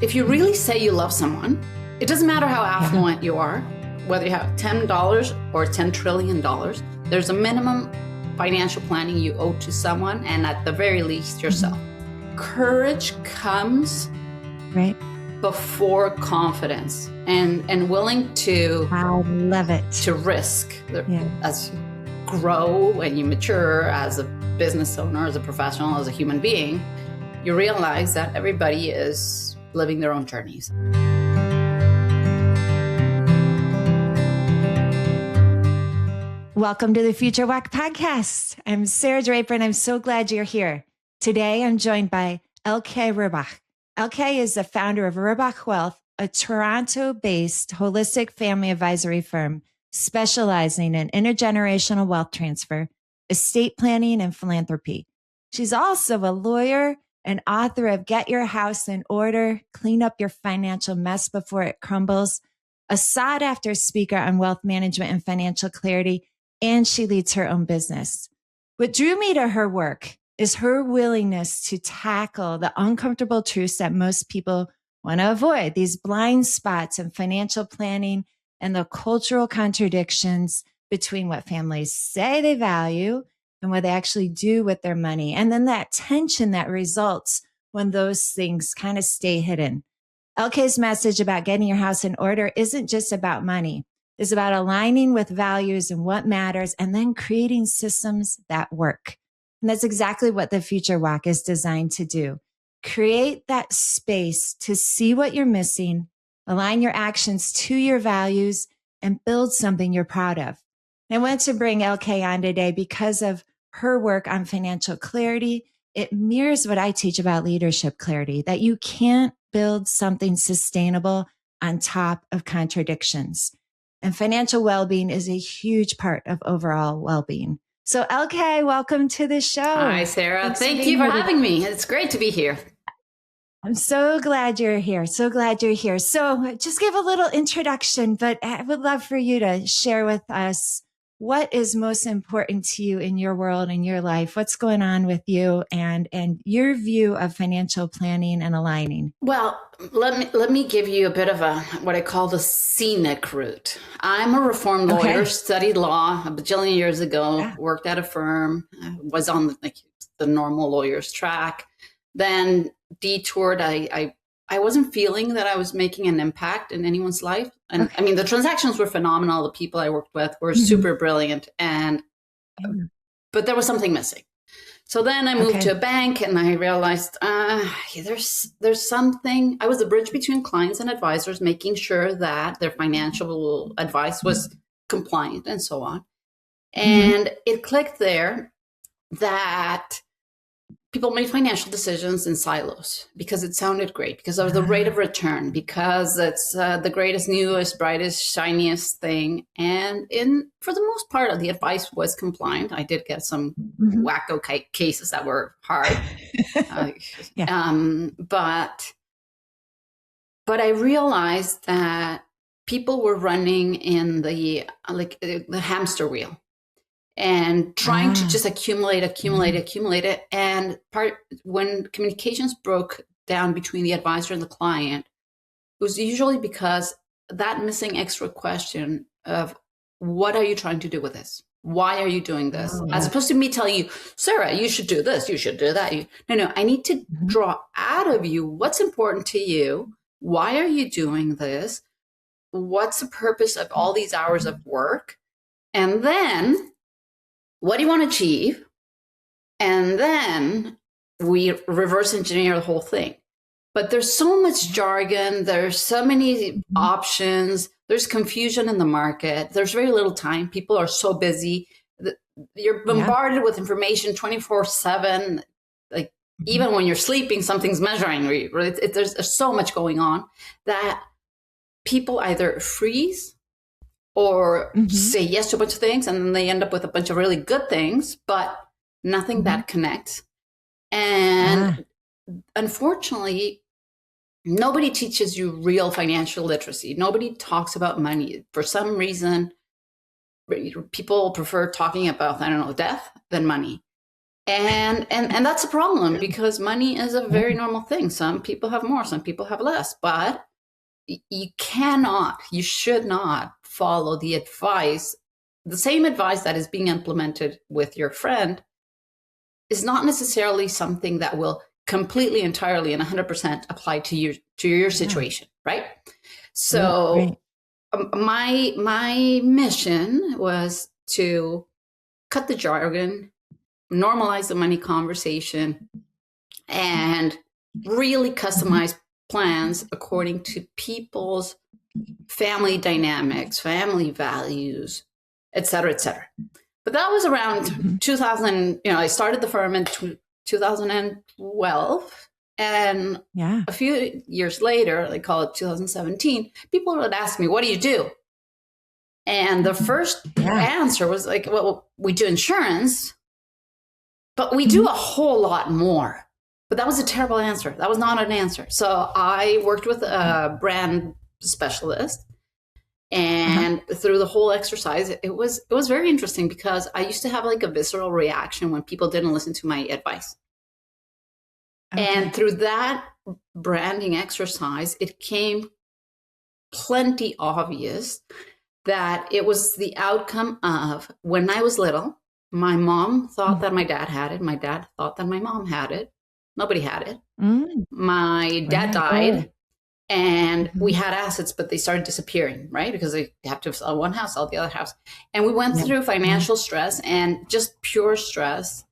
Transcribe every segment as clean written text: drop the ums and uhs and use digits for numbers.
if you really say you love someone, it doesn't matter how affluent you are, whether you have $10 or $10 trillion, there's a minimum financial planning you owe to someone, and at the very least yourself. Courage comes before confidence, and willing to, I love it, to risk as you grow and you mature as a business owner, as a professional, as a human being. You realize that everybody is living their own journeys. Welcome to the Future Walk podcast. I'm Sarah Draper, and I'm so glad you're here. Today, I'm joined by Elke Rubach. Elke is the founder of Rubach Wealth, a Toronto-based holistic family advisory firm specializing in intergenerational wealth transfer, estate planning, and philanthropy. She's also a lawyer and author of Get Your House in Order, Clean Up Your Financial Mess Before It Crumbles, a sought-after speaker on wealth management and financial clarity, and she leads her own business. What drew me to her work is her willingness to tackle the uncomfortable truths that most people want to avoid, these blind spots in financial planning and the cultural contradictions between what families say they value and what they actually do with their money. And then that tension that results when those things kind of stay hidden. Elke's message about getting your house in order isn't just about money. It's about aligning with values and what matters, and then creating systems that work. And that's exactly what the Future Walk is designed to do. Create that space to see what you're missing, align your actions to your values, and build something you're proud of. And I want to bring Elke on today because of her work on financial clarity. It mirrors what I teach about leadership clarity, that you can't build something sustainable on top of contradictions. And financial well-being is a huge part of overall well-being. So Elke, welcome to the show. Hi, Sarah. Thank you for having me. It's great to be here. I'm so glad you're here. So glad you're here. So just give a little introduction, but I would love for you to share with us what is most important to you in your world, in your life, what's going on with you, and your view of financial planning and aligning. Well, let me give you a bit of what I call the scenic route. I'm a reformed lawyer, studied law a bajillion years ago, worked at a firm, was on the normal lawyer's track, then detoured. I wasn't feeling that I was making an impact in anyone's life. And I mean, the transactions were phenomenal. The people I worked with were super brilliant. But there was something missing. So then I moved to a bank, and I realized there's something. I was the bridge between clients and advisors, making sure that their financial advice was compliant and so on. And it clicked there that people made financial decisions in silos because it sounded great, because of the rate of return, because it's the greatest, newest, brightest, shiniest thing. And for the most part, the advice was compliant. I did get some wacko cases that were hard. But I realized that people were running in the hamster wheel, and trying to just accumulate it. And when communications broke down between the advisor and the client, it was usually because that missing extra question of, what are you trying to do with this? Why are you doing this? As opposed to me telling you, Sarah, you should do this, you should do that. No, I need to draw out of you what's important to you. Why are you doing this? What's the purpose of all these hours of work? And then, what do you want to achieve? And then we reverse engineer the whole thing. But there's so much jargon. There's so many options. There's confusion in the market. There's very little time. People are so busy. You're bombarded with information 24/7. Even when you're sleeping, something's measuring you. Right? There's so much going on that people either freeze or say yes to a bunch of things, and then they end up with a bunch of really good things, but nothing that connects. And unfortunately, nobody teaches you real financial literacy. Nobody talks about money. For some reason, people prefer talking about, death than money. And that's a problem because money is a very normal thing. Some people have more, some people have less, but you should not follow the same advice that is being implemented with your friend is not necessarily something that will completely, entirely, and 100% apply to your situation, right? So my mission was to cut the jargon, normalize the money conversation, and really customize plans according to people's family dynamics, family values, et cetera, et cetera. But that was around 2000. I started the firm in 2012. And a few years later, they call it 2017, people would ask me, what do you do? And the first answer was like, well, we do insurance, but we do a whole lot more. But that was a terrible answer. That was not an answer. So I worked with a brand specialist. And through the whole exercise, it was very interesting because I used to have like a visceral reaction when people didn't listen to my advice. And through that branding exercise, it came plenty obvious that it was the outcome of when I was little, my mom thought that my dad had it. My dad thought that my mom had it. Nobody had it. My dad died. And we had assets, but they started disappearing, right? Because they have to sell one house, sell the other house. And we went through financial stress and just pure stress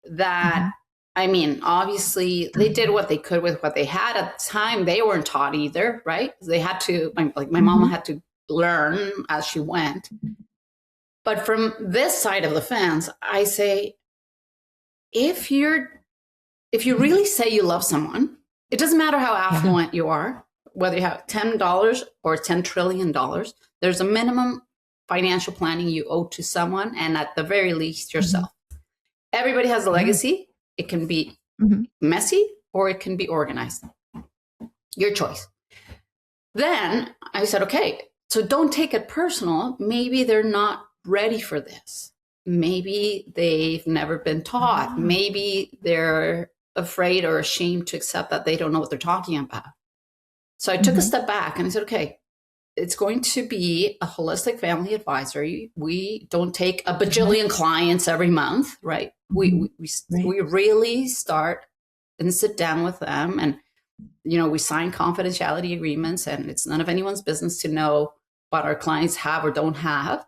that, I mean, obviously they did what they could with what they had at the time. They weren't taught either, right? They had to, like my mama had to learn as she went. But from this side of the fence, I say, if you really say you love someone, it doesn't matter how affluent you are, whether you have $10 or $10 trillion, there's a minimum financial planning you owe to someone, and at the very least, yourself. Everybody has a legacy. It can be messy or it can be organized. Your choice. Then I said, okay, so don't take it personal. Maybe they're not ready for this. Maybe they've never been taught. Maybe they're afraid or ashamed to accept that they don't know what they're talking about. So I took a step back and I said, okay, it's going to be a holistic family advisory. We don't take a bajillion clients every month, right? We really start and sit down with them, and we sign confidentiality agreements, and it's none of anyone's business to know what our clients have or don't have.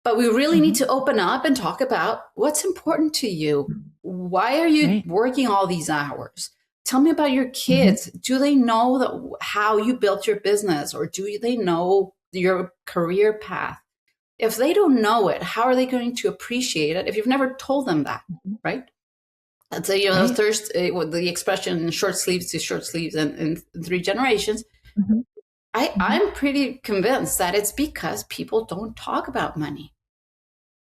But we really need to open up and talk about what's important to you. Why are you working all these hours? Tell me about your kids. Do they know how you built your business, or do they know your career path? If they don't know it, how are they going to appreciate it if you've never told them that, right? That's the expression short sleeves to short sleeves in 3 generations. I'm pretty convinced that it's because people don't talk about money.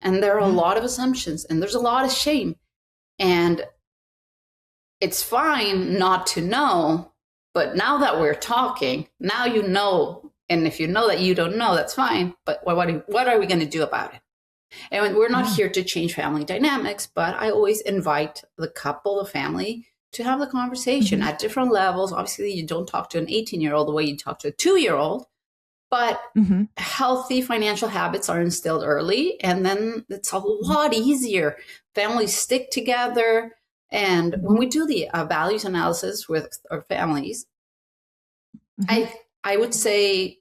And there are a lot of assumptions, and there's a lot of shame. And it's fine not to know, but now that we're talking, now you know. And if you know that you don't know, that's fine. But what are we going to do about it? And we're not here to change family dynamics, but I always invite the couple, the family, to have the conversation at different levels. Obviously, you don't talk to an 18-year-old the way you talk to a 2-year-old, but healthy financial habits are instilled early, and then it's a lot easier. Families stick together. And when we do the values analysis with our families, I would say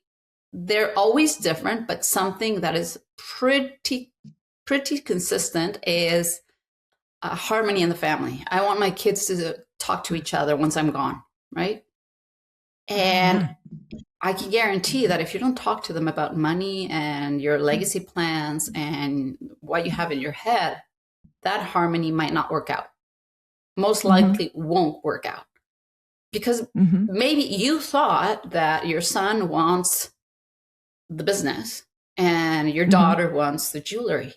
they're always different, but something that is pretty consistent is harmony in the family. I want my kids to talk to each other once I'm gone, right? And I can guarantee that if you don't talk to them about money and your legacy plans and what you have in your head, that harmony might not work out. Most likely won't work out. Because maybe you thought that your son wants the business and your daughter wants the jewelry.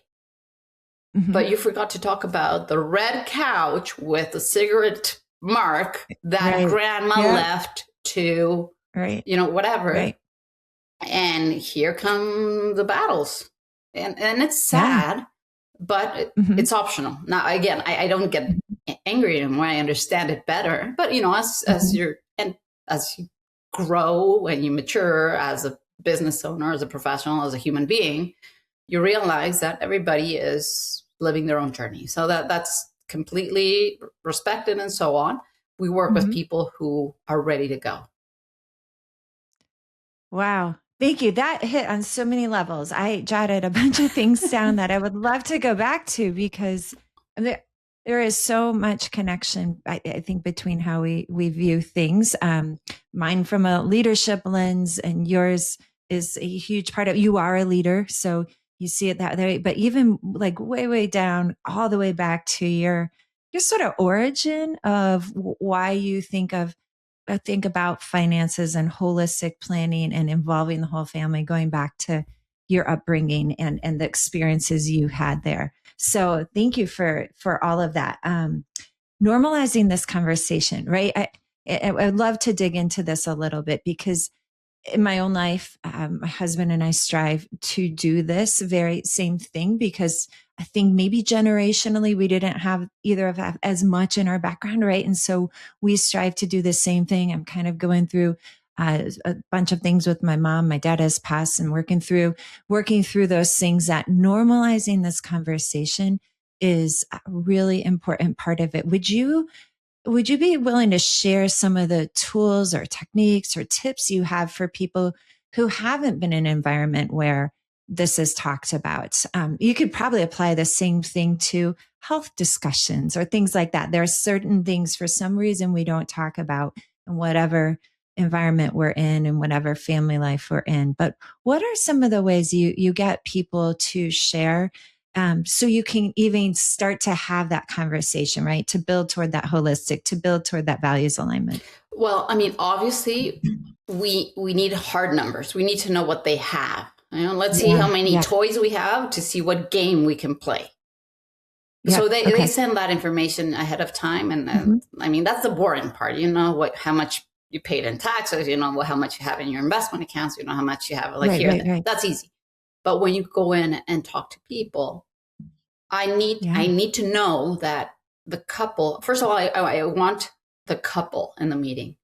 But you forgot to talk about the red couch with the cigarette mark that grandma left to, whatever. And here come the battles. And it's sad, but Mm-hmm. it's optional. Now, again, I don't get angry anymore. I understand it better. But as you grow and you mature as a business owner, as a professional, as a human being, you realize that everybody is living their own journey. So that's completely respected and so on. We work with people who are ready to go. Wow. Thank you. That hit on so many levels. I jotted a bunch of things down that I would love to go back to, because there is so much connection, I think, between how we view things. Mine from a leadership lens, and yours is a huge part of, you are a leader, so you see it that way. But even like way down, all the way back to your sort of origin of why you think about finances and holistic planning and involving the whole family, going back to your upbringing and the experiences you had there. So thank you for all of that. Normalizing this conversation, right? I'd love to dig into this a little bit, because in my own life, my husband and I strive to do this very same thing, because I think maybe generationally we didn't have either of us as much in our background, right? And so we strive to do the same thing. I'm kind of going through a bunch of things with my mom. My dad has passed, and working through those things. That normalizing this conversation is a really important part of it. Would you be willing to share some of the tools or techniques or tips you have for people who haven't been in an environment where this is talked about? You could probably apply the same thing to health discussions or things like that. There are certain things for some reason we don't talk about in whatever environment we're in and whatever family life we're in. But what are some of the ways you get people to share, so you can even start to have that conversation, right? To build toward that holistic, to build toward that values alignment. Well, I mean, obviously, we need hard numbers. We need to know what they have. Let's see how many toys we have to see what game we can play. So they send that information ahead of time, and I mean, that's the boring part. How much you paid in taxes. How much you have in your investment accounts. How much you have here. That's easy. But when you go in and talk to people, I need to know that the couple, first of all, I want the couple in the meeting,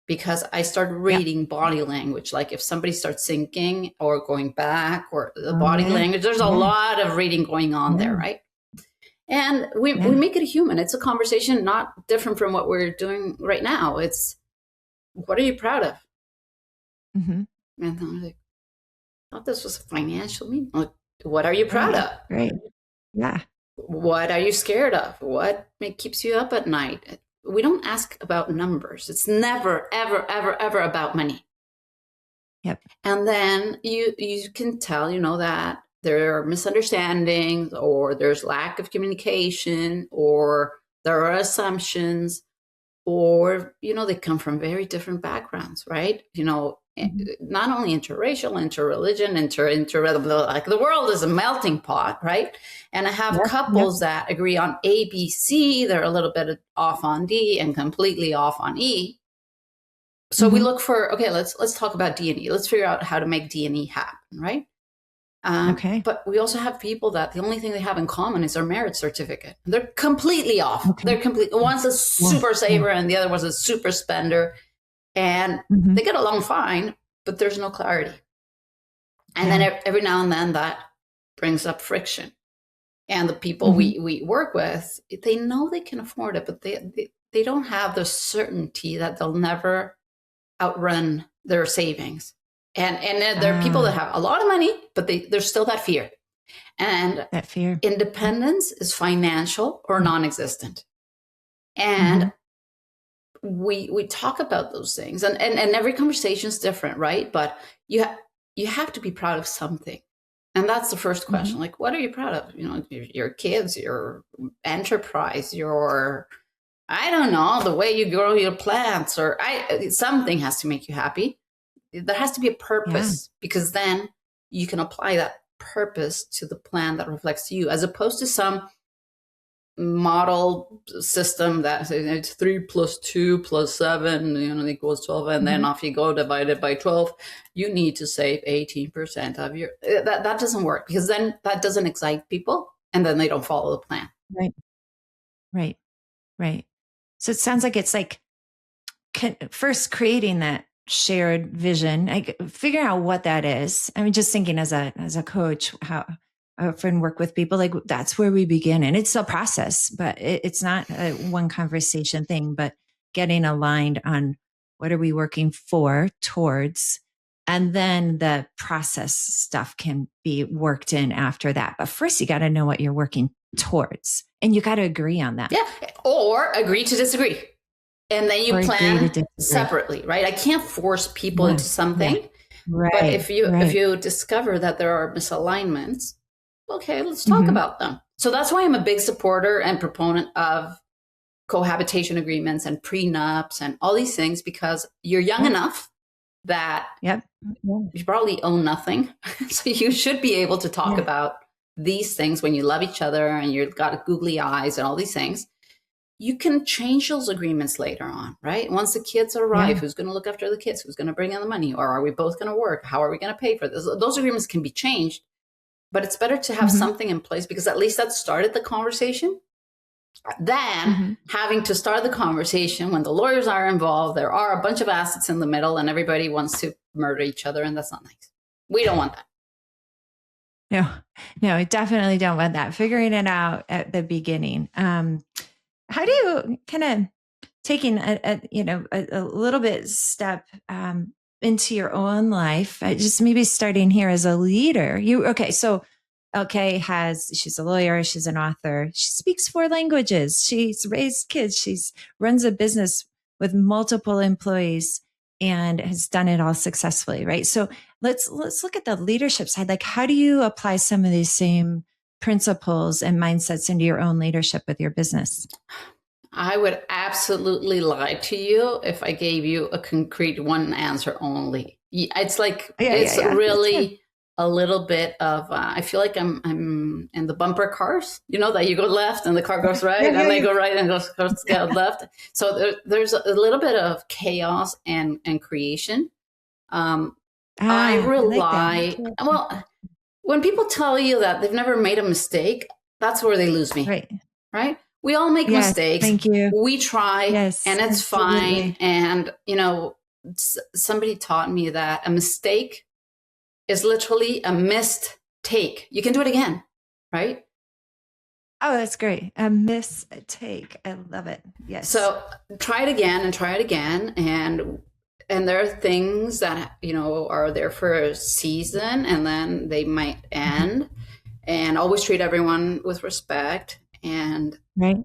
because I start reading body language. Like if somebody starts sinking or going back, or the body language, there's a lot of reading going on there, right? And we make it human. It's a conversation not different from what we're doing right now. It's, what are you proud of? And I'm like, I thought this was a financial meeting. Like, what are you proud of? Right. Yeah. What are you scared of? What keeps you up at night? We don't ask about numbers. It's never, ever, ever, ever about money. Yep. And then you can tell, that there are misunderstandings, or there's lack of communication, or there are assumptions, or, they come from very different backgrounds, right? Not only interracial, interreligion, like the world is a melting pot, right? And I have couples that agree on A, B, C. They're a little bit off on D and completely off on E. So we look for, okay, let's talk about D and E. Let's figure out how to make D and E happen, right? But we also have people that the only thing they have in common is their marriage certificate. They're completely off. They're one's a super saver and the other one's a super spender. And they get along fine, but there's no clarity. And then every now and then that brings up friction. And the people we work with, they know they can afford it, but they don't have the certainty that they'll never outrun their savings. And there are people that have a lot of money, but there's still that fear. And that fear. Independence is financial or non-existent. And we talk about those things, and every conversation is different, right? But you have to be proud of something. And that's the first question. Like, what are you proud of? Your kids, your enterprise, I don't know, the way you grow your plants, or something has to make you happy. There has to be a purpose, because then you can apply that purpose to the plan that reflects you, as opposed to some model system that it's 3 + 2 + 7 equals 12, and then off you go, divided by 12. You need to save 18% of your that doesn't work, because then that doesn't excite people. and then they don't follow the plan. Right. Right. Right. So it sounds like it's like first creating that shared vision, like figuring out what that is. I mean, just thinking as a coach, how I often work with people, like that's where we begin, and it's a process, but it's not a one conversation thing, but getting aligned on what are we working towards, and then the process stuff can be worked in after that. But first you got to know what you're working towards, and you got to agree on that. Yeah. Or agree to disagree. And then you plan separately, right? I can't force people into something. Yeah. Right. But if you discover that there are misalignments, okay, let's talk about them. So that's why I'm a big supporter and proponent of cohabitation agreements and prenups and all these things, because you're young enough that you probably own nothing. So you should be able to talk about these things when you love each other and you've got googly eyes and all these things. You can change those agreements later on, right? Once the kids arrive, who's going to look after the kids? Who's going to bring in the money? Or are we both going to work? How are we going to pay for this? Those agreements can be changed, but it's better to have something in place, because at least that started the conversation, than having to start the conversation when the lawyers are involved. There are a bunch of assets in the middle and everybody wants to murder each other, and that's not nice. We don't want that. No, I definitely don't want that. Figuring it out at the beginning. How do you kind of taking a little bit step into your own life, just maybe starting here as a leader? So she's a lawyer, she's an author, she speaks 4 languages, she's raised kids, she's runs a business with multiple employees and has done it all successfully, right? So let's look at the leadership side. Like, how do you apply some of these same principles and mindsets into your own leadership with your business? I would absolutely lie to you if I gave you a concrete one answer only. It's like, really a little bit of, I feel like I'm in the bumper cars, that you go left and the car goes right, and they go right and goes left. So there's a little bit of chaos and creation. I rely, when people tell you that they've never made a mistake, that's where they lose me. Right? We all make mistakes. Thank you. We try, and it's fine. And, somebody taught me that a mistake is literally a missed take. You can do it again, right? Oh, that's great. A mistake. I love it. Yes. So try it again and try it again. And there are things that, are there for a season and then they might end. And always treat everyone with respect. And I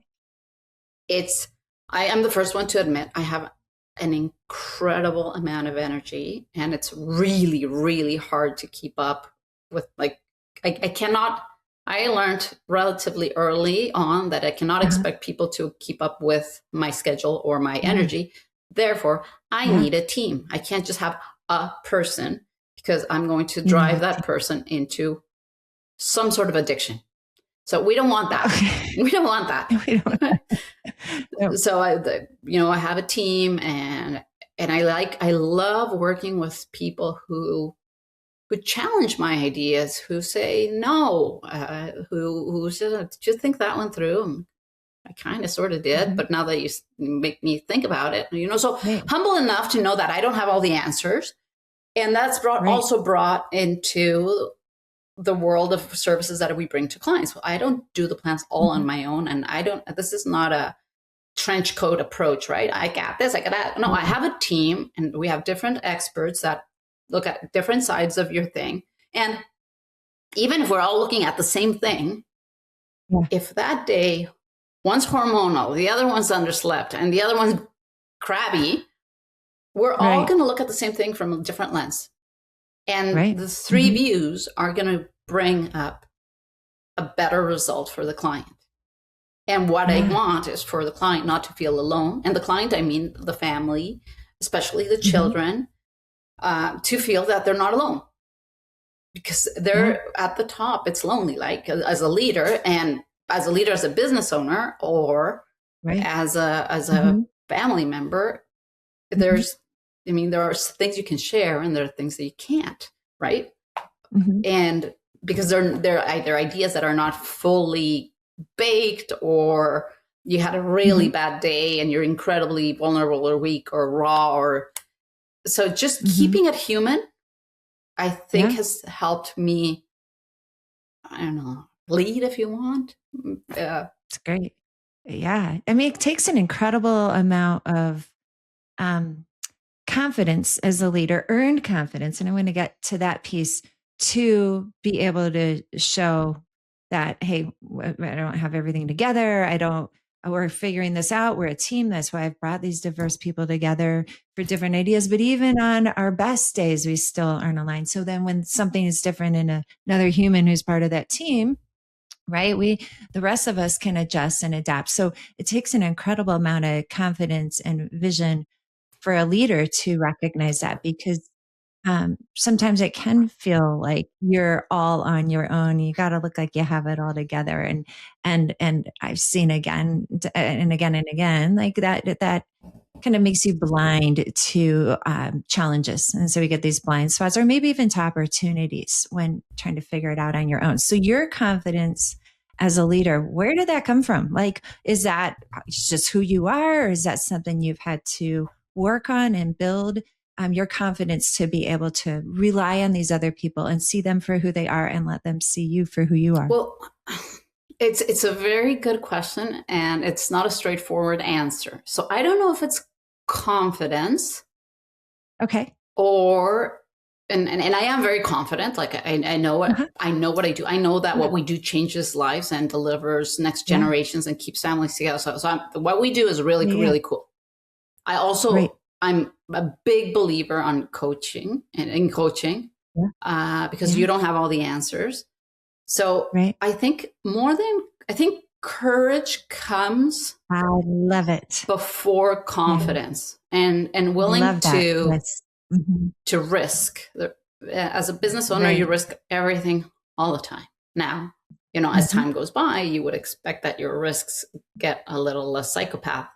am the first one to admit I have an incredible amount of energy, and it's really, really hard to keep up with. Like, I learned relatively early on that I cannot expect people to keep up with my schedule or my energy. Therefore, I need a team. I can't just have a person, because I'm going to drive that person into some sort of addiction. So we don't want that. We don't want that. So I have a team, and I love working with people who challenge my ideas, who say no, who says, did you think that one through? And I kind of sort of did, but now that you make me think about it, so humble enough to know that I don't have all the answers. And that's also brought into the world of services that we bring to clients. I don't do the plans all on my own. And this is not a trench coat approach, right? I got this, I got that. No, I have a team, and we have different experts that look at different sides of your thing. And even if we're all looking at the same thing, if that day one's hormonal, the other one's underslept, and the other one's crabby, we're all going to look at the same thing from a different lens. And the 3 views are going to bring up a better result for the client. And what I want is for the client not to feel alone. And the client, I mean the family, especially the children, to feel that they're not alone. Because they're at the top, it's lonely, like as a leader, and as a business owner, or as a family member, there are things you can share and there are things that you can't, right? And because they're either ideas that are not fully baked, or you had a really bad day and you're incredibly vulnerable or weak or raw, or so just keeping it human, I think has helped me, I don't know, lead if you want. It's great. Yeah. I mean, it takes an incredible amount of confidence as a leader, earned confidence. And I want to get to that piece, to be able to show that, hey, I don't have everything together. We're figuring this out. We're a team. That's why I've brought these diverse people together for different ideas. But even on our best days, we still aren't aligned. So then when something is different in another human who's part of that team, right, the rest of us can adjust and adapt. So it takes an incredible amount of confidence and vision for a leader to recognize that, because sometimes it can feel like you're all on your own. You got to look like you have it all together. And I've seen again and again, like that kind of makes you blind to challenges. And so we get these blind spots, or maybe even to opportunities when trying to figure it out on your own. So your confidence as a leader, where did that come from? Like, is that just who you are, or is that something you've had to work on and build your confidence to be able to rely on these other people and see them for who they are and let them see you for who you are? Well, it's a very good question, and it's not a straightforward answer. So I don't know if it's confidence. Okay. Or, and I am very confident. Like I know what I know what I do. I know that what we do changes lives and delivers next generations and keeps families together. So what we do is really cool. I also, I'm a big believer on coaching and in coaching because you don't have all the answers. So I think courage comes, I love it, before confidence and willing to risk. As a business owner, you risk everything all the time. Now, as time goes by, you would expect that your risks get a little less psychopath,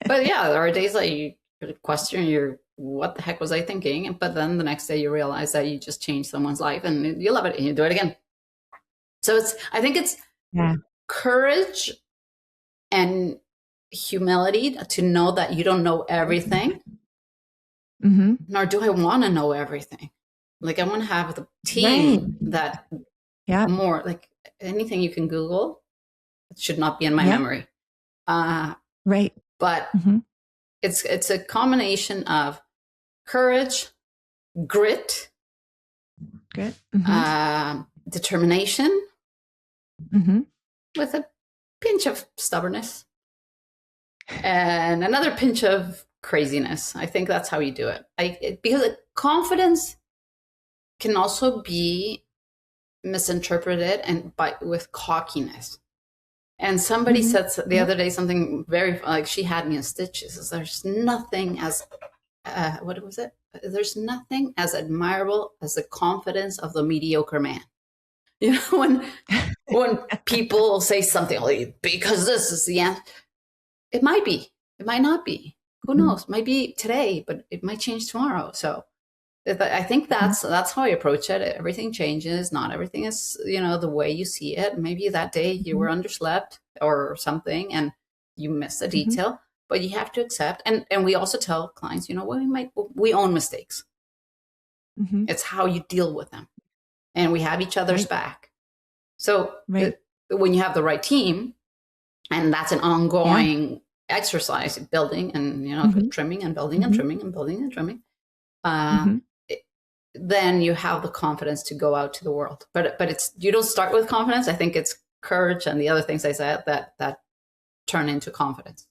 but yeah, there are days that you question what the heck was I thinking? But then the next day you realize that you just changed someone's life and you love it and you do it again. So I think it's courage and humility to know that you don't know everything, nor do I want to know everything. Like I want to have the team that more, like anything you can Google, it should not be in my memory. But it's a combination of courage, grit, determination, with a pinch of stubbornness and another pinch of craziness. I think that's how you do it. Because confidence can also be misinterpreted with cockiness. And somebody said the other day something very, like, she had me in stitches. There's nothing as, what was it? There's nothing as admirable as the confidence of the mediocre man. When people say something like, because this is the answer, it might be, it might not be. Who knows? It might be today, but it might change tomorrow. So I think that's how I approach it. Everything changes. Not everything is, the way you see it. Maybe that day you were underslept or something and you missed a detail, but you have to accept. And we also tell clients, we own mistakes. It's how you deal with them. And we have each other's back. So when you have the right team, and that's an ongoing exercise, building and, trimming and building and trimming and building and trimming, then you have the confidence to go out to the world. But you don't start with confidence. I think it's courage and the other things I said that turn into confidence.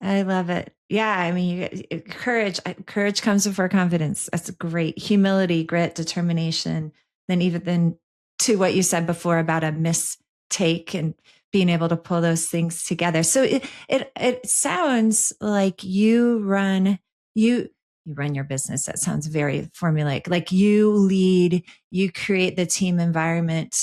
I love it. Yeah. I mean, courage comes before confidence. That's great. Humility, grit, determination. Then to what you said before about a mistake and being able to pull those things together. So it sounds like you run your business. That sounds very formulaic. Like you lead, you create the team environment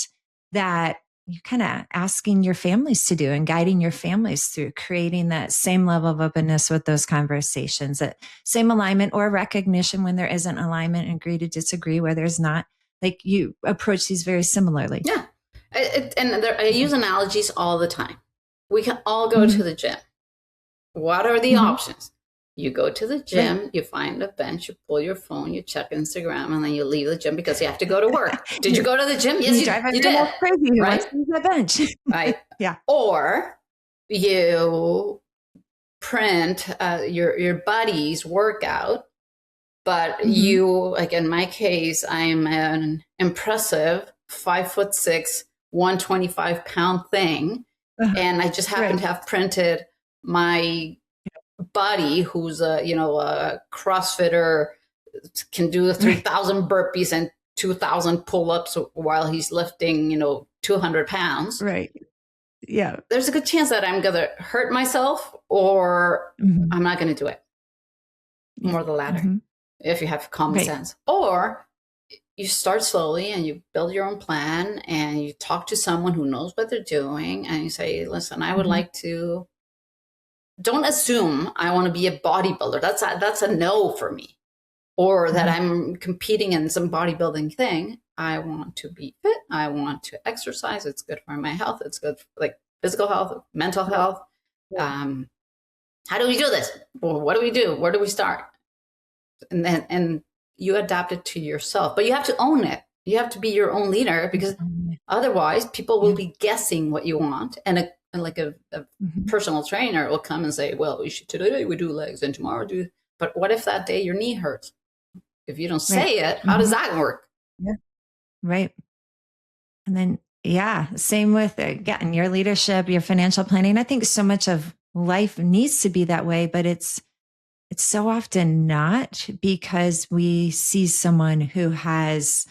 that you're kind of asking your families to do and guiding your families through, creating that same level of openness with those conversations, that same alignment or recognition when there isn't alignment, and agree to disagree where there's not. Like you approach these very similarly. Yeah. I use analogies all the time. We can all go to the gym. What are the options? You go to the gym, you find a bench, you pull your phone, you check Instagram, and then you leave the gym because you have to go to work. Did you go to the gym? Yes, you did. Crazy. Right? That bench. Right. Yeah. Or you print your buddy's workout, but you, like in my case, I'm an impressive 5'6", 125-pound thing, and I just happen to have printed my buddy who's a CrossFitter, can do 3,000 burpees and 2,000 pull-ups while he's lifting 200 pounds. Right. Yeah. There's a good chance that I'm gonna hurt myself or I'm not gonna do it. More the latter, if you have common sense. Or you start slowly and you build your own plan and you talk to someone who knows what they're doing and you say, listen, I would like to. Don't assume I want to be a bodybuilder. That's a no for me. Or that I'm competing in some bodybuilding thing. I want to be fit. I want to exercise. It's good for my health. It's good for like physical health, mental health. How do we do this? Well, what do we do? Where do we start? And you adapt it to yourself. But you have to own it. You have to be your own leader because otherwise people will be guessing what you want. And a personal trainer will come and say, well, today we do legs and tomorrow do. But what if that day your knee hurts? If you don't say it, how does that work? Yeah. Right. And then, same with, again, your leadership, your financial planning. I think so much of life needs to be that way, but it's so often not, because we see someone who has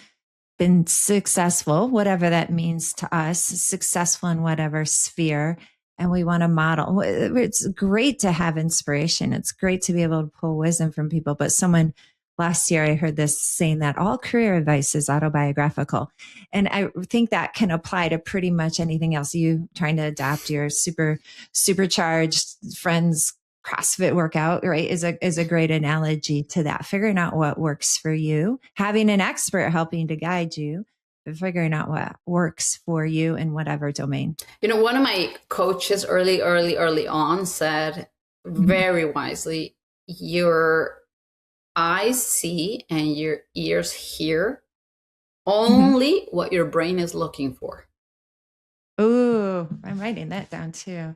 been successful, whatever that means to us, successful in whatever sphere, and we want to model. It's great to have inspiration. It's great to be able to pull wisdom from people. But last year I heard this saying that all career advice is autobiographical. And I think that can apply to pretty much anything else. You trying to adapt your supercharged friends CrossFit workout, right, is a great analogy to that. Figuring out what works for you, having an expert helping to guide you, but figuring out what works for you in whatever domain. One of my coaches early on said very wisely, your eyes see and your ears hear only what your brain is looking for. Ooh, I'm writing that down too.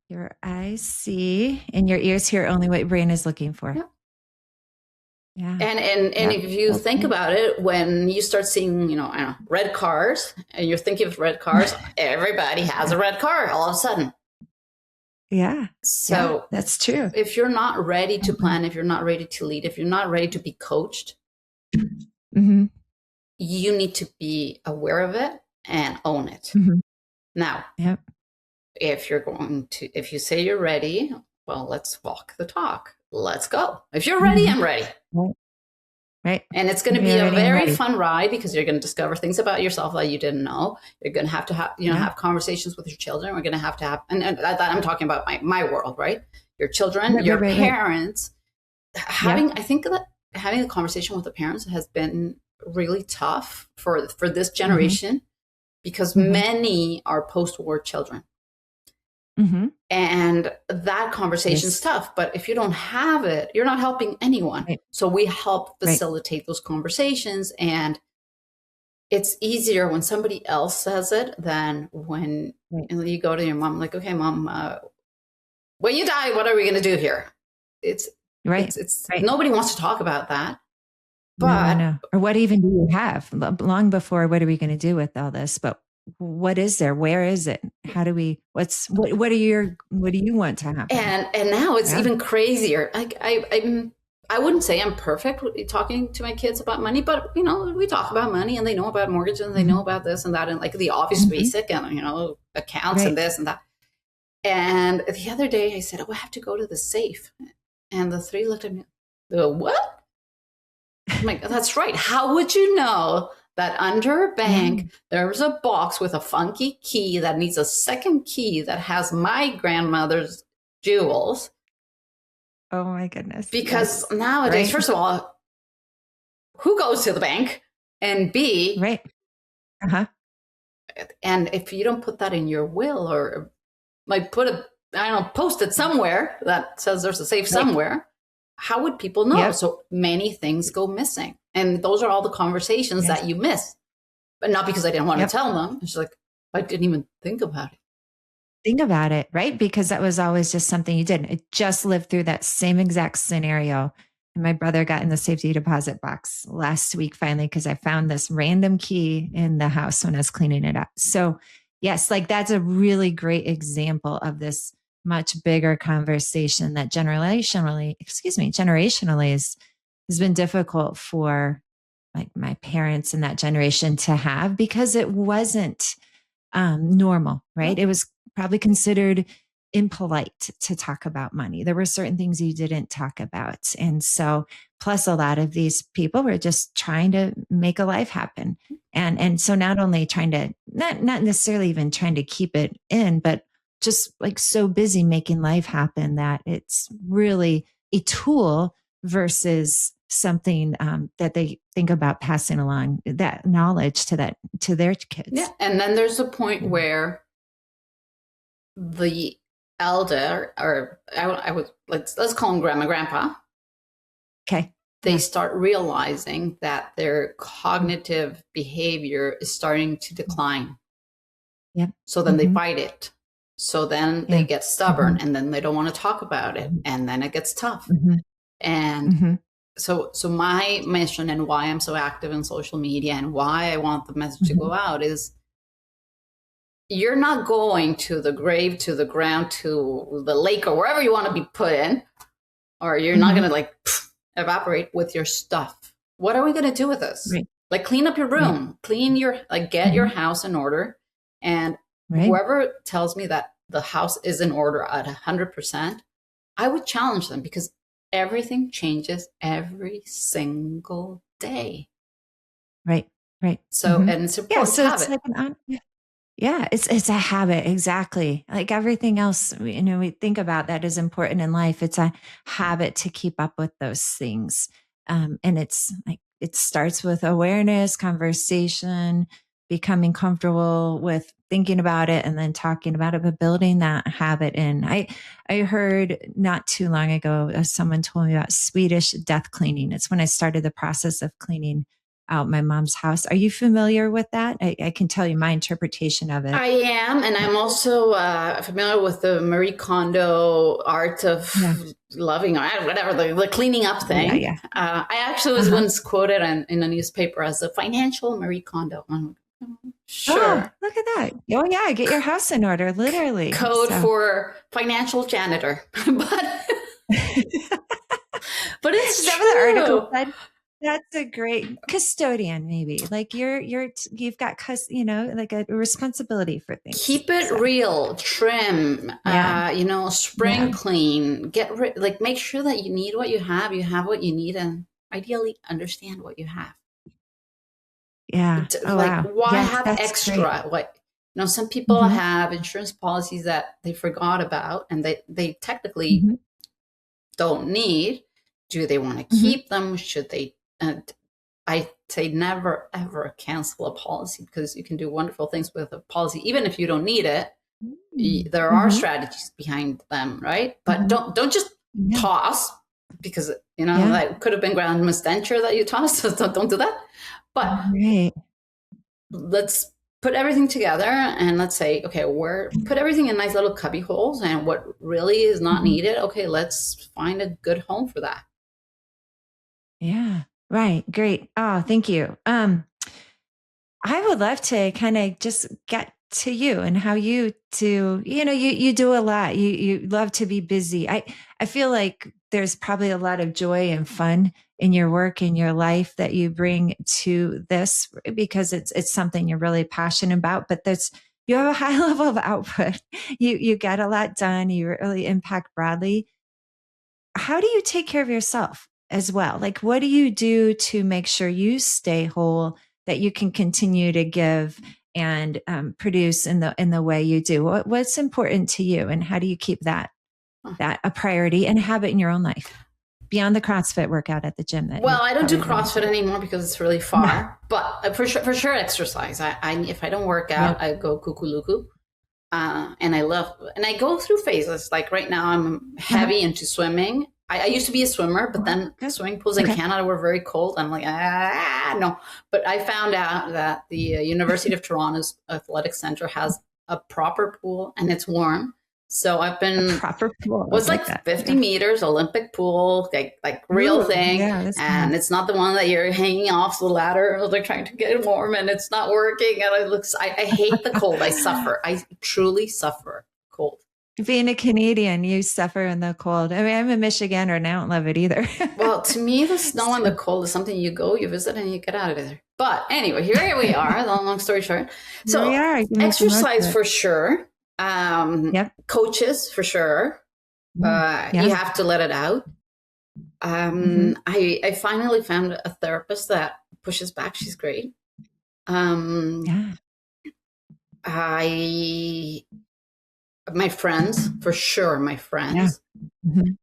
Your eyes see and your ears hear only what your brain is looking for. Yeah. And if you think about it, when you start seeing, red cars and you're thinking of red cars, everybody has a red car all of a sudden. Yeah. So that's true. If you're not ready to plan, if you're not ready to lead, if you're not ready to be coached, you need to be aware of it and own it. Now, if you say you're ready, well, let's walk the talk. Let's go. If you're ready, I'm ready. Right. And it's going to be a very fun ride because you're going to discover things about yourself that you didn't know. You're going to have have conversations with your children. We're going to have, and I'm talking about my world, right? Your children, your parents. I think that having a conversation with the parents has been really tough for this generation because many are post-war children. And that conversation is tough, but if you don't have it, you're not helping anyone. Right. So we help facilitate those conversations, and it's easier when somebody else says it than when you go to your mom, like, okay, mom, when you die, what are we going to do here? It's nobody wants to talk about that. But no. Or what even do you have? Long before, what are we going to do with all this? But what is there? Where is it? How do we, what do you want to happen? And now it's even crazier. Like I wouldn't say I'm perfect talking to my kids about money, but we talk about money and they know about mortgage and they know about this and that and like the obvious basic and accounts and this and that. And the other day I said, I have to go to the safe. And the three looked at me, what? I'm like, that's right. How would you know that under a bank, there's a box with a funky key that needs a second key that has my grandmother's jewels? Oh my goodness. Because nowadays, first of all, who goes to the bank? And B, Right. Uh-huh. and if you don't put that in your will, or like put a, I don't know, post it somewhere that says there's a safe Right. somewhere, how would people know? Yep. So many things go missing. And those are all the conversations Yes. that you miss. But not because I didn't want to Yep. tell them. It's like, I didn't even think about it. Think about it, right? Because that was always just something you did. I just lived through that same exact scenario. And my brother got in the safety deposit box last week finally because I found this random key in the house when I was cleaning it up. So, yes, like that's a really great example of this much bigger conversation that generationally has been difficult for like my parents and that generation to have because it wasn't normal, right? It was probably considered impolite to talk about money. There were certain things you didn't talk about. And so, plus a lot of these people were just trying to make a life happen. And so not only trying to, not necessarily even trying to keep it in, but just like so busy making life happen that it's really a tool versus something that they think about passing along that knowledge to their kids. Yeah. And then there's a point where the elder, or I would, let's call them grandma, grandpa. Okay. They start realizing that their cognitive behavior is starting to decline. Yep. So then they fight it. So then they get stubborn, and then they don't want to talk about it. And then it gets tough. And so my mission and why I'm so active in social media and why I want the message to go out is, you're not going to the grave, to the ground, to the lake, or wherever you want to be put in, or you're not going to evaporate with your stuff. What are we going to do with this? Right. Like, clean up your room, clean your, get your house in order. And whoever tells me that the house is in order at 100%, I would challenge them, because everything changes every single day. Right. So, and it's important to have it. Yeah, it's a habit. Exactly. Like everything else, we think about that is important in life. It's a habit to keep up with those things. And it's like, it starts with awareness, conversation, becoming comfortable with thinking about it and then talking about it, but building that habit in. I heard not too long ago, someone told me about Swedish death cleaning. It's when I started the process of cleaning out my mom's house. Are you familiar with that? I can tell you my interpretation of it. I am. And I'm also familiar with the Marie Kondo art of loving, or whatever, the cleaning up thing. I actually was once quoted in a newspaper as the financial Marie Kondo. Sure. Oh, look at that. Oh yeah, get your house in order, literally. Code for financial janitor. But it's true. The article said that's a great custodian, maybe. Like you've got like a responsibility for things. Keep it real, trim, spring clean, make sure that you need what you have what you need, and ideally understand what you have. Yeah. Wow. Why have extra? Great. Some people have insurance policies that they forgot about and they technically don't need. Do they want to keep them? Should they? I say never, ever cancel a policy, because you can do wonderful things with a policy, even if you don't need it. There are strategies behind them, right? But don't just toss, because that could have been grandma's denture that you tossed. So don't do that. But let's put everything together and let's say, okay, put everything in nice little cubby holes, and what really is not needed, okay, let's find a good home for that. Yeah. Right. Great. Oh, thank you. I would love to kind of just get to you and how you do, you do a lot. You love to be busy. I feel like there's probably a lot of joy and fun in your work, in your life, that you bring to this, because it's something you're really passionate about, but you have a high level of output. You get a lot done. You really impact broadly. How do you take care of yourself as well? Like, what do you do to make sure you stay whole, that you can continue to give and produce in the way you do? What's important to you, and how do you keep that a priority and habit in your own life? beyond the CrossFit workout at the gym? Well, I don't do CrossFit anymore because it's really far, but for sure exercise. I if I don't work out, I go cuckoo-luku. And I go through phases. Like right now I'm heavy into swimming. I used to be a swimmer, but then swimming pools in Canada were very cold. I'm like, no. But I found out that the University of Toronto's Athletic Center has a proper pool and it's warm. So I've been a proper pool. It was like 50 meters, Olympic pool, like real thing. Yeah, and it's not the one that you're hanging off the ladder. They're trying to get warm and it's not working. And I hate the cold. I suffer. I truly suffer cold. Being a Canadian, you suffer in the cold. I mean, I'm a Michigander and I don't love it either. Well, to me, the snow and the cold is something you go, you visit, and you get out of there. But anyway, here we are. Long story short. So exercise for sure. Coaches for sure. You have to let it out. I finally found a therapist that pushes back. She's great. My friends, for sure,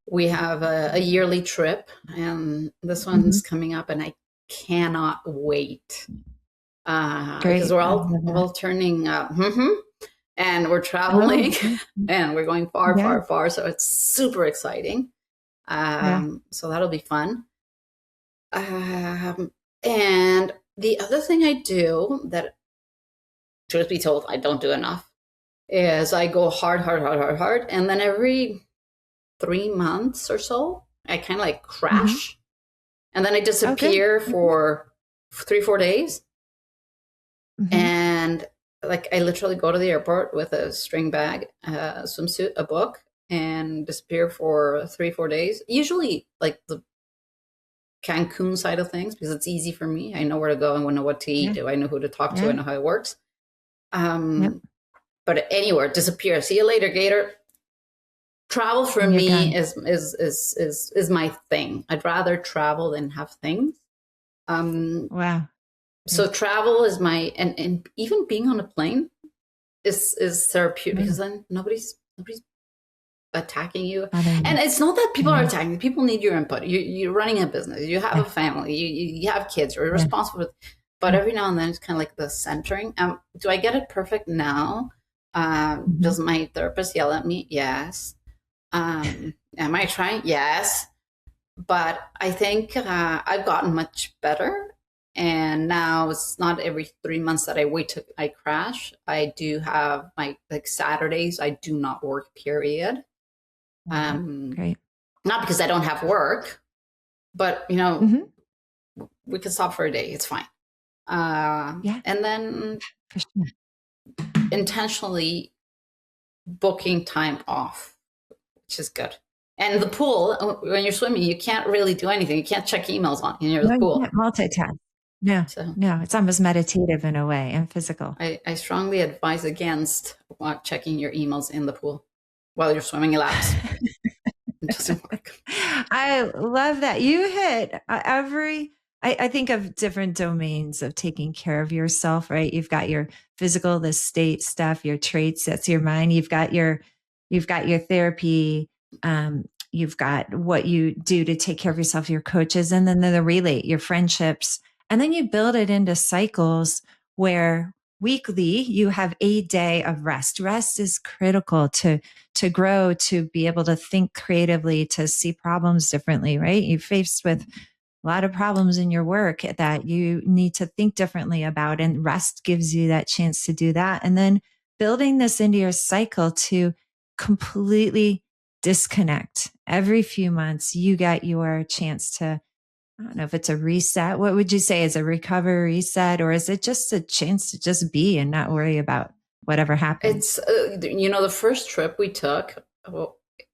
we have a yearly trip, and this one's coming up, and I cannot wait because we're all turning and we're traveling and we're going far. So it's super exciting. So that'll be fun. And the other thing I do that, truth be told, I don't do enough is I go hard. And then every 3 months or so, I kind of like crash. And then I disappear for 3-4 days. And like I literally go to the airport with a string bag, a swimsuit, a book, and disappear for 3-4 days. Usually like the Cancun side of things, because it's easy for me. I know where to go. I know what to eat. I know who to talk to. I know how it works. But anywhere, disappear. See you later, Gator. Travel for me is my thing. I'd rather travel than have things. So travel is my and even being on a plane is therapeutic because then nobody's attacking you. And it's not that people are attacking you. People need your input. You're running a business. You have a family. You have kids. You're responsible. But every now and then it's kind of like the centering. Do I get it perfect now? Does my therapist yell at me? Yes. Am I trying? Yes. But I think I've gotten much better. And now it's not every 3 months that I wait till I crash. I do have my Saturdays. I do not work, period. Great. Not because I don't have work, but we can stop for a day. It's fine. And then intentionally booking time off, which is good. And the pool, when you're swimming, you can't really do anything. You can't check emails on in the pool. You can't multitask. No, it's almost meditative in a way and physical. I strongly advise against checking your emails in the pool while you're swimming laps. It doesn't work. I love that. You hit I think of different domains of taking care of yourself, right? You've got your physical, the state stuff, your traits, that's your mind. You've got your therapy, you've got what you do to take care of yourself, your coaches, and then the relate, your friendships. And then you build it into cycles where weekly you have a day of rest. Rest is critical to grow, to be able to think creatively, to see problems differently, right? You're faced with a lot of problems in your work that you need to think differently about, and rest gives you that chance to do that. And then building this into your cycle to completely disconnect. Every few months, you get your chance to, I don't know if it's a reset. What would you say is a recovery reset, or is it just a chance to just be and not worry about whatever happens? It's, the first trip we took,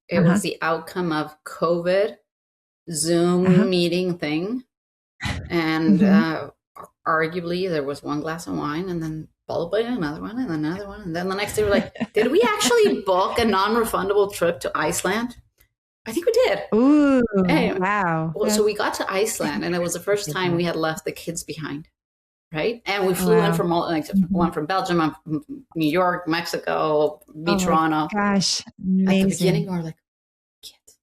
it was the outcome of COVID, Zoom meeting thing. And arguably there was one glass of wine, and then followed by another one and another one. And then the next day we're like, did we actually book a non-refundable trip to Iceland? I think we did. Ooh, anyway, wow. Well, so we got to Iceland, and it was the first time we had left the kids behind, right? And we flew in from one from Belgium, one from New York, Mexico, Toronto. Gosh, amazing. At the beginning, we were like, kids.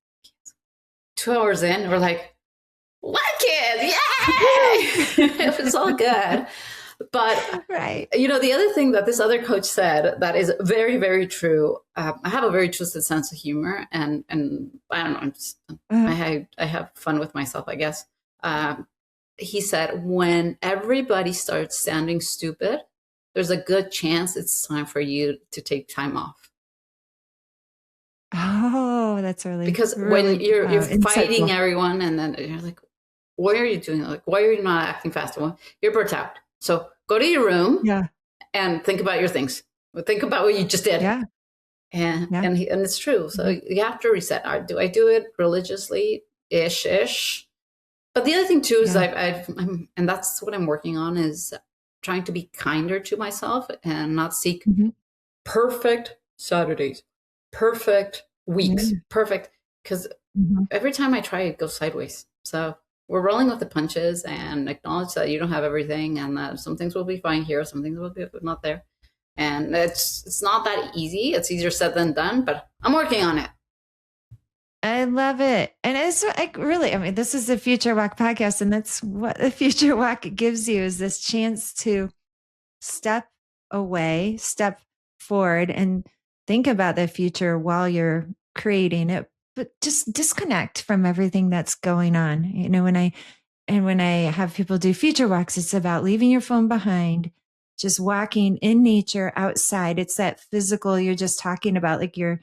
2 hours in, we're like, one kid, yay! It was all good. But, Right. the other thing that this other coach said that is very, very true. I have a very twisted sense of humor, and I don't know, I have fun with myself, I guess. He said, when everybody starts sounding stupid, there's a good chance it's time for you to take time off. Oh, that's really, because really, when you're fighting insightful. everyone, and then you're like, why are you doing it? Like, why are you not acting fast? Well, you're burnt out. So go to your room Yeah. and think about your things. Think about what you just did. Yeah. And Yeah. and it's true. So you have to reset. Do I do it religiously? Ish. But the other thing too is I'm and that's what I'm working on, is trying to be kinder to myself and not seek perfect Saturdays, perfect weeks, perfect, because every time I try, it goes sideways. So we're rolling with the punches and acknowledge that you don't have everything, and that some things will be fine here, some things will be not there. And it's not that easy. It's easier said than done, but I'm working on it. I love it. And it's like, really, I mean, this is the Future Walk podcast, and that's what the Future Walk gives you, is this chance to step away, step forward, and think about the future while you're creating it, but just disconnect from everything that's going on. When I have people do future walks, it's about leaving your phone behind, just walking in nature outside. It's that physical you're just talking about. Like your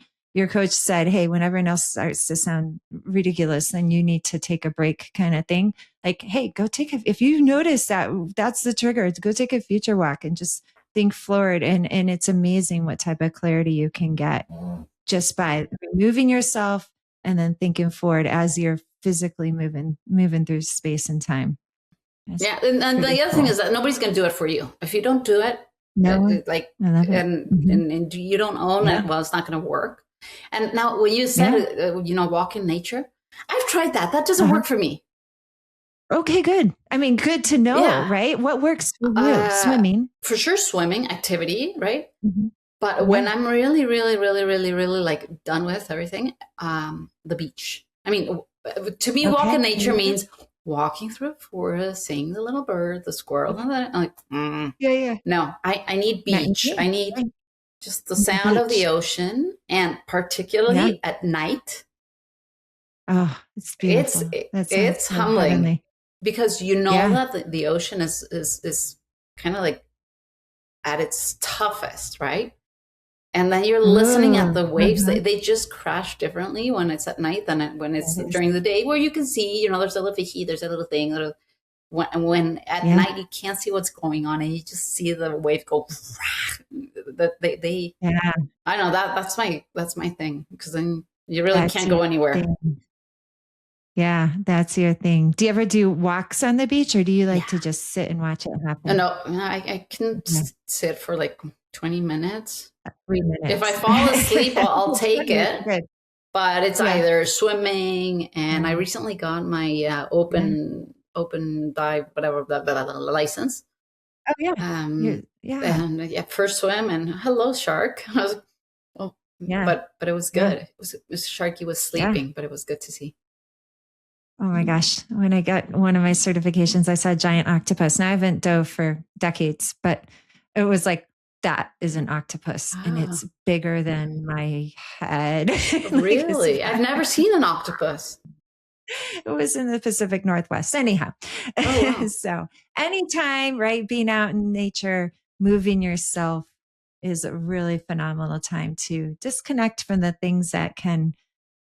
coach said, hey, when everyone else starts to sound ridiculous, then you need to take a break, kind of thing. Like, hey, go if you notice that that's the trigger, go take a future walk and just think forward. And it's amazing what type of clarity you can get just by removing yourself and then thinking forward as you're physically moving through space and time. That's and the other thing is that nobody's going to do it for you. If you don't do it, and you don't own it, well, it's not going to work. And now when you said, walk in nature, I've tried that. That doesn't work for me. Okay, good. I mean, good to know, right? What works for you? Swimming? For sure, swimming, activity, right? But when I'm really, really, really, really, really like done with everything, the beach. I mean, to me, walk in nature means walking through a forest, seeing the little bird, the squirrel, and that. I'm like, no, I need beach. I need just the sound of the ocean, and particularly at night. Oh, it's beautiful. It's humbling. Heavenly. Because that the ocean is kind of like at its toughest, right? And then you're listening at the waves. They just crash differently when it's at night than when it's during the day, where you can see, there's a little fishy, there's a little thing. When at night you can't see what's going on, and you just see the wave go. I know that's my thing, because then you really can't go anywhere. Yeah, that's your thing. Do you ever do walks on the beach, or do you like to just sit and watch it happen? No, I can sit for like 20 minutes. 3 minutes. If I fall asleep, I'll take it. Good. But it's either swimming, and I recently got my open dive, whatever, license. Oh yeah. And first swim, and hello shark. I was, but it was good. It was Sharky was sleeping, but it was good to see. Oh my gosh. When I got one of my certifications, I saw a giant octopus. Now I haven't dove for decades, but it was like, that is an octopus, and it's bigger than my head. Really? I've never seen an octopus. It was in the Pacific Northwest. Anyhow. So anytime, right, being out in nature, moving yourself is a really phenomenal time to disconnect from the things that can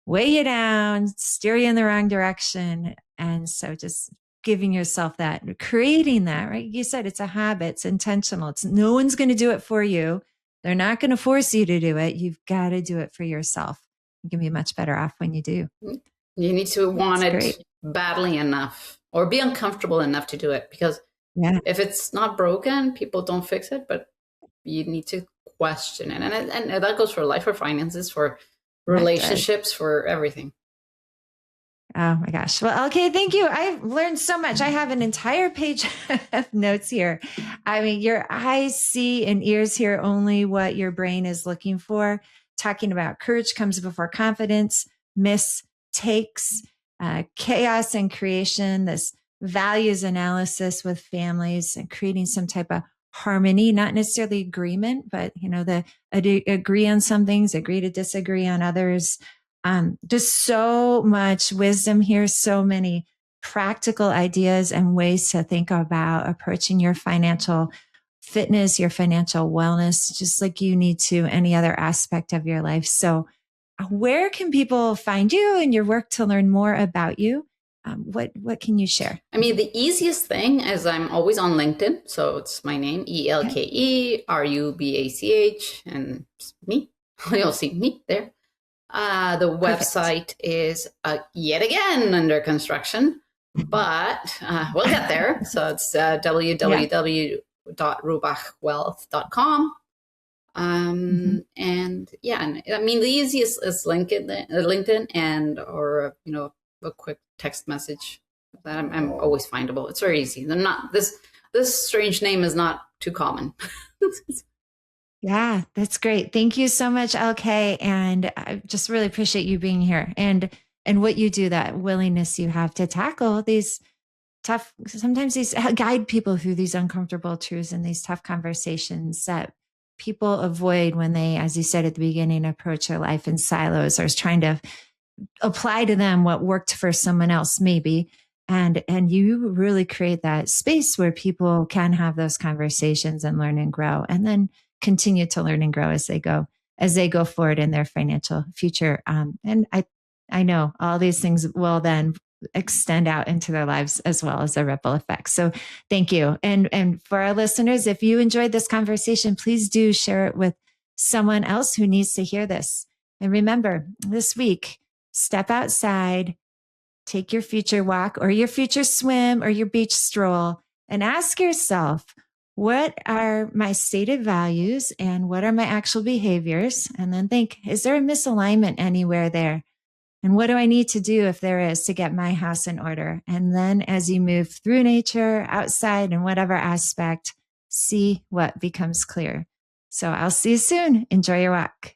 weigh you down, steer you in the wrong direction. And so just giving yourself that, creating that, right? You said it's a habit, it's intentional. No one's going to do it for you. They're not going to force you to do it. You've got to do it for yourself. You can be much better off when you do. You need to want it badly enough, or be uncomfortable enough to do it, because if it's not broken, people don't fix it, but you need to question it. And that goes for life, for finances, for relationships, for everything. Oh my gosh. Well, okay. Thank you. I've learned so much. I have an entire page of notes here. I mean, your eyes see and ears hear only what your brain is looking for. Talking about courage comes before confidence, mistakes, chaos and creation, this values analysis with families and creating some type of harmony, not necessarily agreement, but agree on some things, agree to disagree on others. Just so much wisdom here, so many practical ideas and ways to think about approaching your financial fitness, your financial wellness, just like you need to any other aspect of your life. So where can people find you and your work to learn more about you? What can you share? I mean, the easiest thing is I'm always on LinkedIn. So it's my name, ELKE, RUBACH, and me. You'll see me there. The website is yet again under construction, but we'll get there. So it's www.rubachwealth.com. And I mean, the easiest is LinkedIn and, or, a quick text message that I'm always findable. It's very easy. They're not, this strange name is not too common. Yeah, that's great. Thank you so much, Elke. And I just really appreciate you being here and what you do, that willingness you have to tackle these sometimes guide people through these uncomfortable truths and these tough conversations that people avoid when they, as you said at the beginning, approach their life in silos or is trying to apply to them what worked for someone else, maybe. And you really create that space where people can have those conversations and learn and grow, and then continue to learn and grow as they go forward in their financial future. And I know all these things will then extend out into their lives as well as a ripple effect. So thank you. And for our listeners, if you enjoyed this conversation, please do share it with someone else who needs to hear this. And remember, this week, step outside, take your future walk or your future swim or your beach stroll, and ask yourself, what are my stated values and what are my actual behaviors? And then think, is there a misalignment anywhere there? And what do I need to do if there is to get my house in order? And then as you move through nature, outside, in whatever aspect, see what becomes clear. So I'll see you soon. Enjoy your walk.